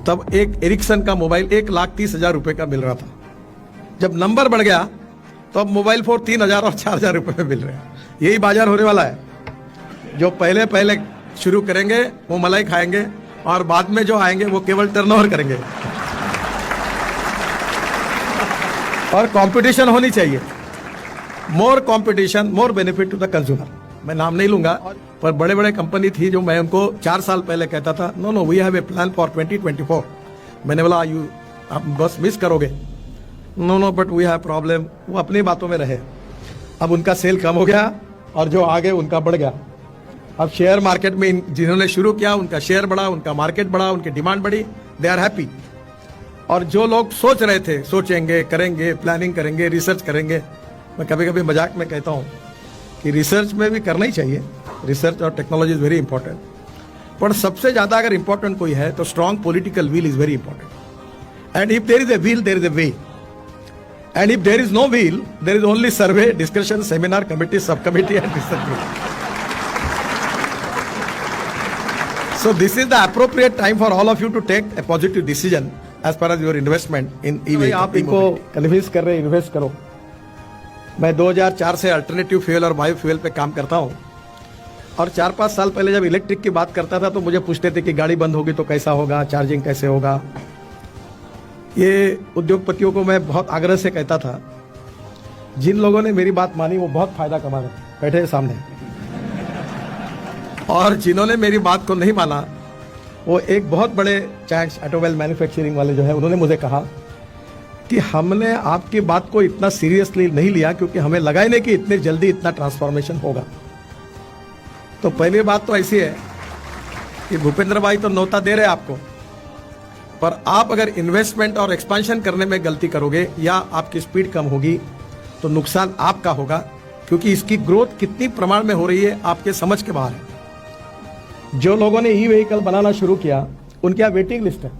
तब एक एरिक्सन का मोबाइल 1,30,000 रुपए का मिल रहा था। जब नंबर बढ़ गया तो अब मोबाइल फोन 3,000 और 4,000 रुपए में मिल रहे हैं। यही बाजार होने वाला है। जो पहले पहले शुरू करेंगे वो मलाई खाएंगे और बाद में जो आएंगे वो केवल टर्नओवर करेंगे। और कंपटीशन होनी चाहिए, more competition more benefit to the consumer. मैं नाम नहीं लूंगा, पर बड़े बड़े कंपनी थी जो मैं उनको 4 साल पहले कहता था no we have a plan for 2024। मैंने बोला आप बस मिस करोगे। No but we have problem. वो अपनी बातों में रहे। अब उनका सेल कम हो गया और जो आगे उनका बढ़ गया। अब शेयर मार्केट में जिन्होंने शुरू किया उनका शेयर बढ़ा, उनका मार्केट बढ़ा, उनकी डिमांड बढ़ी, दे आर हैप्पी। और जो लोग सोच रहे थे सोचेंगे, करेंगे, प्लानिंग करेंगे, रिसर्च करेंगे, मैं कभी कभी मजाक में कहता हूँ कि रिसर्च में भी करना ही चाहिए। रिसर्च और टेक्नोलॉजी इज वेरी इंपॉर्टेंट, पर सबसे ज्यादा अगर इंपॉर्टेंट कोई है तो strong political will is very important. And if there is a will there is a way, and if there is no will there is only survey, discussion, seminar, committee, sub committee and research. So this is the appropriate time for all of you to take a positive decision as far as your investment in EV. आप इनको convince कर रहे invest करो। मैं 2004 से alternative fuel और bio fuel पे काम करता हूँ और 4-5 साल पहले जब इलेक्ट्रिक की बात करता था तो मुझे पूछते थे कि गाड़ी बंद होगी तो कैसा होगा, चार्जिंग कैसे होगा। ये उद्योगपतियों को मैं बहुत आग्रह से कहता था। जिन लोगों ने मेरी बात मानी वो बहुत फायदा कमा रहे हैं, बैठे हैं सामने। और जिन्होंने मेरी बात को नहीं माना वो एक बहुत बड़े चाइल्ड ऑटोमोबाइल मैन्युफैक्चरिंग वाले जो है उन्होंने मुझे कहा कि हमने आपकी बात को इतना सीरियसली नहीं लिया क्योंकि हमें लगा ही नहीं कि इतनी जल्दी इतना ट्रांसफॉर्मेशन होगा। तो पहली बात तो ऐसी है कि भूपेंद्र भाई तो न्योता दे रहे आपको, पर आप अगर इन्वेस्टमेंट और एक्सपेंशन करने में गलती करोगे या आपकी स्पीड कम होगी तो नुकसान आपका होगा, क्योंकि इसकी ग्रोथ कितनी प्रमाण में हो रही है आपके समझ के बाहर है। जो लोगों ने ई व्हीकल बनाना शुरू किया उनकी यहाँ वेटिंग लिस्ट है।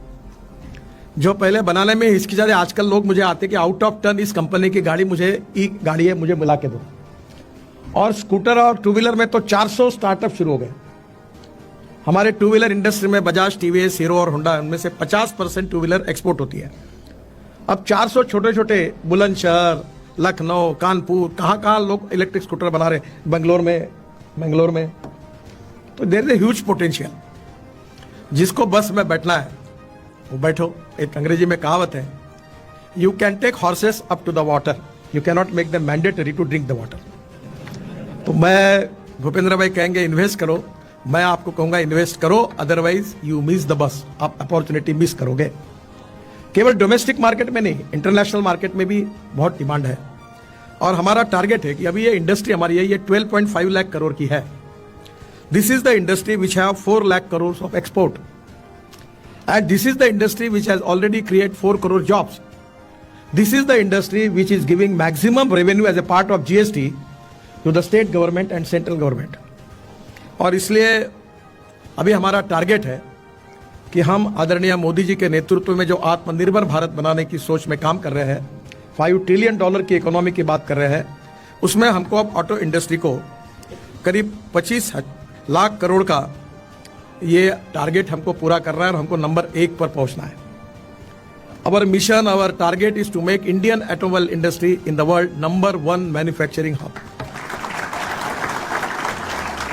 जो पहले बनाने में हिचकिचाते, आजकल लोग मुझे आते कि आउट ऑफ टर्न इस कंपनी की गाड़ी मुझे ई गाड़ी है, मुझे मिला के दो। और स्कूटर और टू व्हीलर में तो 400 स्टार्टअप शुरू हो गए। हमारे टू व्हीलर इंडस्ट्री में बजाज, टीवीएस, हीरो और होंडा, उनमें से 50% टू व्हीलर एक्सपोर्ट होती है। अब 400 छोटे छोटे बुलंदशहर, लखनऊ, कानपुर, कहाँ लोग इलेक्ट्रिक स्कूटर बना रहे, बेंगलोर में। तो there is a huge potential. जिसको बस में बैठना है वो बैठो। एक अंग्रेजी में कहावत है, you can take horses up to the water, you can not make them mandatory to drink the water. तो मैं, भूपेंद्र भाई कहेंगे इन्वेस्ट करो, मैं आपको कहूंगा इन्वेस्ट करो, otherwise you miss the bus, आप अपॉर्चुनिटी मिस करोगे। केवल डोमेस्टिक मार्केट में नहीं, इंटरनेशनल मार्केट में भी बहुत डिमांड है। और हमारा टारगेट है कि अभी ये इंडस्ट्री हमारी है, ये 12.5 लाख करोड़ की है। This is the industry which have 4 lakh crores of export, and this is the industry which has already created 4 crore jobs. This is the industry which is giving maximum revenue as a part of GST to the state government and central government. और इसलिए अभी हमारा target है कि हम आदरणीय मोदी जी के नेतृत्व में जो आत्मनिर्भर भारत बनाने की सोच में काम कर रहे हैं, $5 ट्रिलियन की इकोनॉमी की बात कर रहे हैं, उसमें हमको अब ऑटो इंडस्ट्री को करीब 25 लाख करोड़ का ये टारगेट हमको पूरा करना है और हमको नंबर 1 पर पहुंचना है। Our mission, our target is to make Indian automobile industry in the world number 1 manufacturing hub.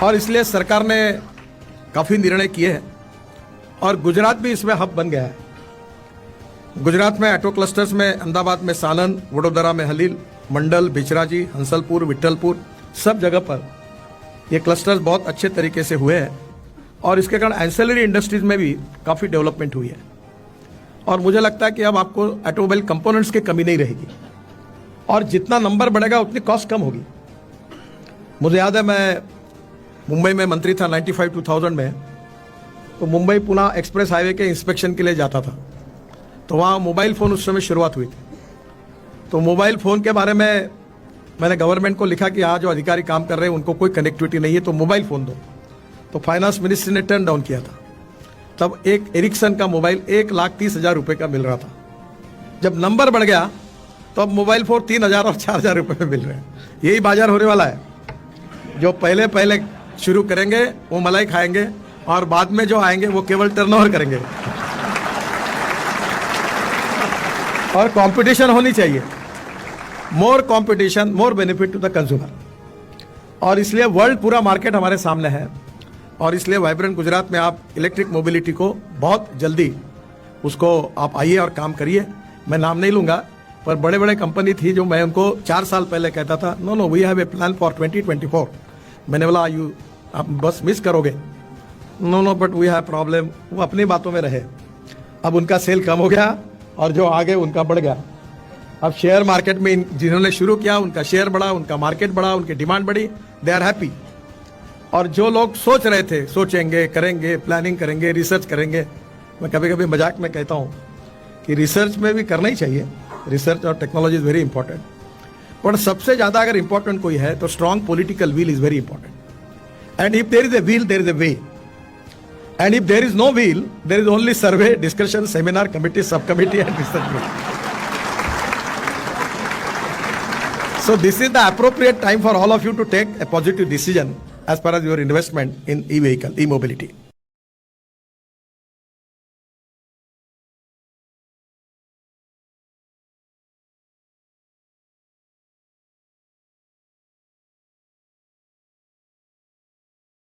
और इसलिए सरकार ने काफी निर्णय किए हैं और गुजरात भी इसमें हब बन गया है। गुजरात में ऑटो क्लस्टर्स में अहमदाबाद में सानंद, वडोदरा में हलील, मंडल, बिचराजी, हंसलपुर, विठलपुर, सब जगह पर ये क्लस्टर्स बहुत अच्छे तरीके से हुए हैं और इसके कारण एंसेलरी इंडस्ट्रीज में भी काफ़ी डेवलपमेंट हुई है। और मुझे लगता है कि अब आपको ऑटोमोबाइल कंपोनेंट्स की कमी नहीं रहेगी और जितना नंबर बढ़ेगा उतनी कॉस्ट कम होगी। मुझे याद है मैं मुंबई में मंत्री था 95-2000 में, तो मुंबई पुणे एक्सप्रेस हाईवे के इंस्पेक्शन के लिए जाता था। तो वहाँ मोबाइल फ़ोन उस समय शुरुआत हुई थी। तो मोबाइल फ़ोन के बारे में मैंने गवर्नमेंट को लिखा कि यहाँ जो अधिकारी काम कर रहे हैं उनको कोई कनेक्टिविटी नहीं है, तो मोबाइल फ़ोन दो। तो फाइनेंस मिनिस्ट्री ने टर्न डाउन किया था। तब एक एरिक्सन का मोबाइल 1,30,000 रुपए का मिल रहा था। जब नंबर बढ़ गया तो अब मोबाइल फोन 3,000 और 4,000 रुपए में मिल रहे हैं। यही बाजार होने वाला है। जो पहले पहले शुरू करेंगे वो मलाई खाएंगे और बाद में जो आएंगे वो केवल टर्नओवर करेंगे। और कंपटीशन होनी चाहिए, more competition more benefit to the consumer. और इसलिए वर्ल्ड पूरा मार्केट हमारे सामने है, और इसलिए वाइब्रेंट गुजरात में आप इलेक्ट्रिक मोबिलिटी को बहुत जल्दी उसको आप आइए और काम करिए। मैं नाम नहीं लूंगा, पर बड़े बड़े कंपनी थी जो मैं उनको 4 साल पहले कहता था no no we have a plan for 2024। मैंने बोला आप बस मिस करोगे, no no but we have problem. वो अपनी बातों में रहे, अब उनका सेल कम हो गया और जो आगे उनका बढ़ गया। अब शेयर मार्केट में जिन्होंने शुरू किया उनका शेयर बढ़ा, उनका मार्केट बढ़ा, उनकी डिमांड बढ़ी, दे आर हैप्पी। और जो लोग सोच रहे थे सोचेंगे, करेंगे, प्लानिंग करेंगे, रिसर्च करेंगे, मैं कभी कभी मजाक में कहता हूँ कि रिसर्च में भी करना ही चाहिए, रिसर्च और टेक्नोलॉजी इज वेरी इंपॉर्टेंट, पर सबसे ज्यादा अगर इंपॉर्टेंट कोई है तो strong political will is very important. And if there is a will there is a way, and if there is no will there is only survey, discussion, seminar, committee, sub committee and research group. So this is the appropriate time for all of you to take a positive decision as far as your investment in e-vehicle, e-mobility.